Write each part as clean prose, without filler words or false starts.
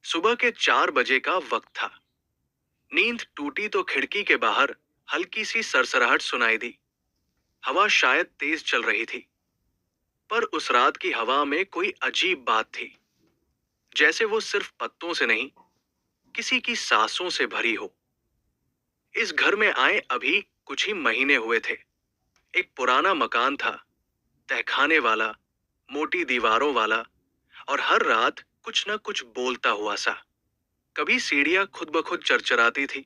सुबह के 4 बजे का वक्त था। नींद टूटी तो खिड़की के बाहर हल्की सी सरसराहट सुनाई दी। हवा शायद तेज चल रही थी, पर उस रात की हवा में कोई अजीब बात थी। जैसे वो सिर्फ पत्तों से नहीं, किसी की सांसों से भरी हो। इस घर में आए अभी कुछ ही महीने हुए थे। एक पुराना मकान था, तहखाने वाला, मोटी दीवारों वाला, और हर रात कुछ न कुछ बोलता हुआ सा। कभी सीढ़ियां खुद ब खुद चरचराती थी,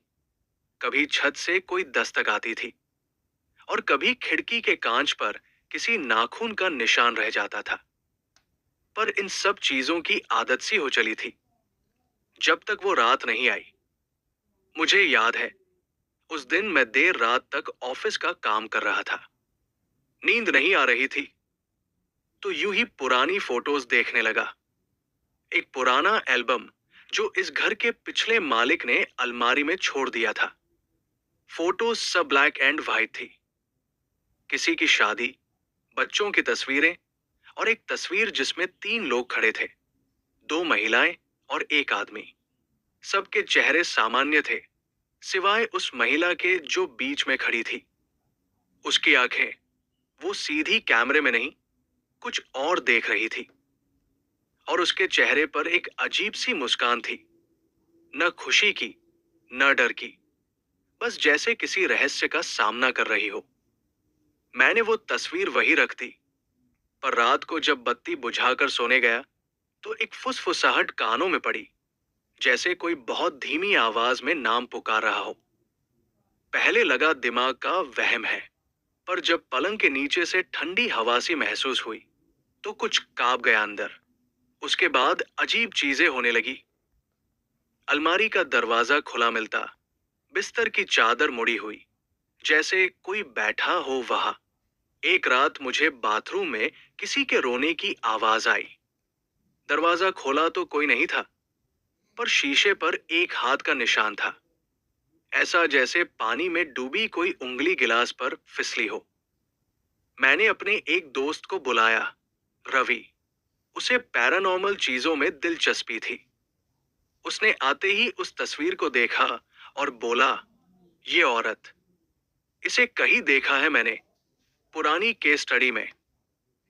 कभी छत से कोई दस्तक आती थी, और कभी खिड़की के कांच पर किसी नाखून का निशान रह जाता था। पर इन सब चीजों की आदत सी हो चली थी, जब तक वो रात नहीं आई। मुझे याद है, उस दिन मैं देर रात तक ऑफिस का काम कर रहा था। नींद नहीं आ रही थी, तो यूं ही पुरानी फोटोज देखने लगा। एक पुराना एल्बम जो इस घर के पिछले मालिक ने अलमारी में छोड़ दिया था। फोटोज सब ब्लैक एंड वाइट थी। किसी की शादी, बच्चों की तस्वीरें, और एक तस्वीर जिसमें 3 लोग खड़े थे, 2 महिलाएं और एक आदमी। सबके चेहरे सामान्य थे, सिवाय उस महिला के जो बीच में खड़ी थी। उसकी आंखें, वो सीधी कैमरे में नहीं, कुछ और देख रही थी। और उसके चेहरे पर एक अजीब सी मुस्कान थी, न खुशी की, न डर की, बस जैसे किसी रहस्य का सामना कर रही हो। मैंने वो तस्वीर वही रख दी, पर रात को जब बत्ती बुझाकर सोने गया, तो एक फुसफुसाहट कानों में पड़ी, जैसे कोई बहुत धीमी आवाज में नाम पुकार रहा हो। पहले लगा दिमाग का वहम है, पर जब पलंग के नीचे से ठंडी हवा सी महसूस हुई, तो कुछ कांप गया अंदर। उसके बाद अजीब चीजें होने लगी। अलमारी का दरवाजा खुला मिलता, बिस्तर की चादर मुड़ी हुई, जैसे कोई बैठा हो वहां। एक रात मुझे बाथरूम में किसी के रोने की आवाज आई। दरवाजा खोला तो कोई नहीं था, पर शीशे पर एक हाथ का निशान था, ऐसा जैसे पानी में डूबी कोई उंगली गिलास पर फिसली हो। मैंने अपने एक दोस्त को बुलाया, रवि। उसे पैरानॉर्मल चीजों में दिलचस्पी थी। उसने आते ही उस तस्वीर को देखा और बोला, ये औरत, इसे कहीं देखा है मैंने, पुरानी केस स्टडी में।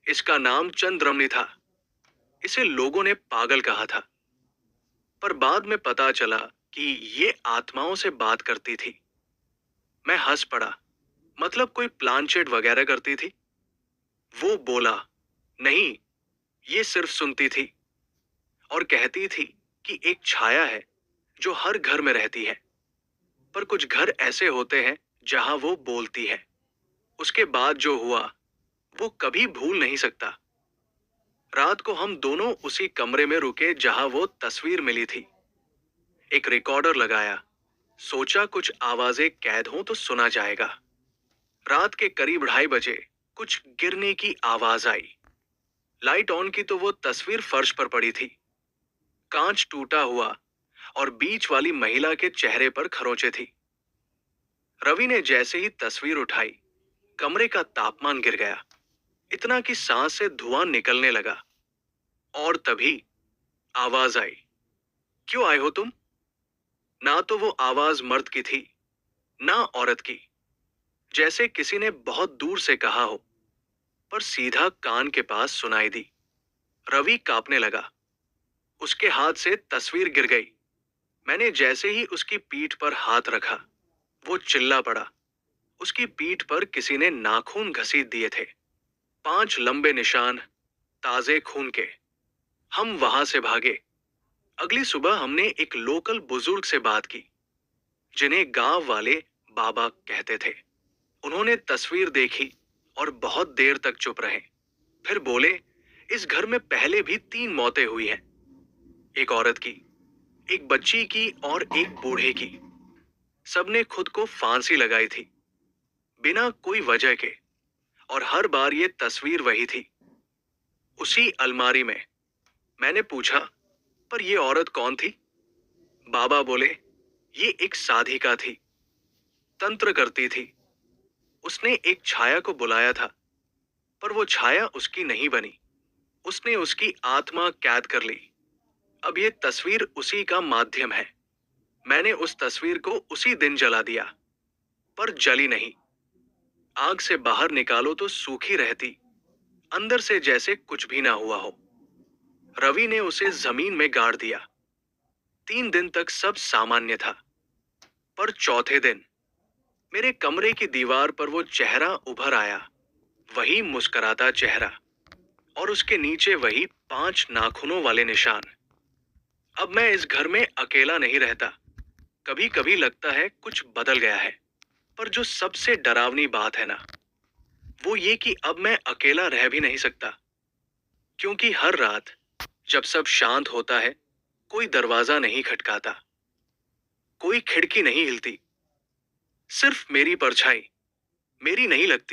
इसका नाम चंद्रमणि था। इसे लोगों ने पागल कहा था, पर बाद में पता चला कि ये आत्माओं से बात करती थी। मैं हंस पड़ा, मतलब कोई प्लानचेट वगैरह करती थी। वो बोला, नहीं, ये सिर्फ सुनती थी, और कहती थी कि एक छाया है जो हर घर में रहती है, पर कुछ घर ऐसे होते हैं जहां वो बोलती है। उसके बाद जो हुआ, वो कभी भूल नहीं सकता। रात को हम दोनों उसी कमरे में रुके जहां वो तस्वीर मिली थी। एक रिकॉर्डर लगाया, सोचा कुछ आवाजें कैद हों तो सुना जाएगा। रात के करीब 2:30 बजे कुछ गिरने की आवाज आई। लाइट ऑन की तो वो तस्वीर फर्श पर पड़ी थी। कांच टूटा हुआ, और बीच वाली महिला के चेहरे पर खरोंचे थी। रवि ने जैसे ही तस्वीर उठाई, कमरे का तापमान गिर गया, इतना कि सांस से धुआं निकलने लगा। और तभी आवाज आई, क्यों आए हो तुम? ना तो वो आवाज मर्द की थी, ना औरत की, जैसे किसी ने बहुत दूर से कहा हो, पर सीधा कान के पास सुनाई दी। रवि कांपने लगा। उसके हाथ से तस्वीर गिर गई। मैंने जैसे ही उसकी पीठ पर हाथ रखा, वो चिल्ला पड़ा। उसकी पीठ पर किसी ने नाखून घसीट दिए थे, 5 लंबे निशान, ताजे खून के। हम वहां से भागे। अगली सुबह हमने एक लोकल बुजुर्ग से बात की, जिन्हें गांव वाले बाबा कहते थे। उन्होंने तस्वीर देखी और बहुत देर तक चुप रहे। फिर बोले, इस घर में पहले भी 3 मौतें हुई हैं। एक औरत की, एक बच्ची की, और एक बूढ़े की। सबने खुद को फांसी लगाई थी, बिना कोई वजह के। और हर बार ये तस्वीर वही थी, उसी अलमारी में। मैंने पूछा, पर ये औरत कौन थी? बाबा बोले, ये एक साधिका थी, तंत्र करती थी। उसने एक छाया को बुलाया था, पर वो छाया उसकी नहीं बनी। उसने उसकी आत्मा कैद कर ली। अब ये तस्वीर उसी का माध्यम है। मैंने उस तस्वीर को उसी दिन जला दिया, पर जली नहीं। आग से बाहर निकालो तो सूखी रहती, अंदर से जैसे कुछ भी ना हुआ हो। रवि ने उसे जमीन में गाड़ दिया। 3 दिन तक सब सामान्य था, पर चौथे दिन मेरे कमरे की दीवार पर वो चेहरा उभर आया, वही मुस्कुराता चेहरा, और उसके नीचे वही 5 नाखूनों वाले निशान। अब मैं इस घर में अकेला नहीं रहता। कभी कभी लगता है कुछ बदल गया है, पर जो सबसे डरावनी बात है ना, वो ये कि अब मैं अकेला रह भी नहीं सकता। क्योंकि हर रात जब सब शांत होता है, कोई दरवाजा नहीं खटकाता, कोई खिड़की नहीं हिलती, सिर्फ मेरी परछाई मेरी नहीं लगती।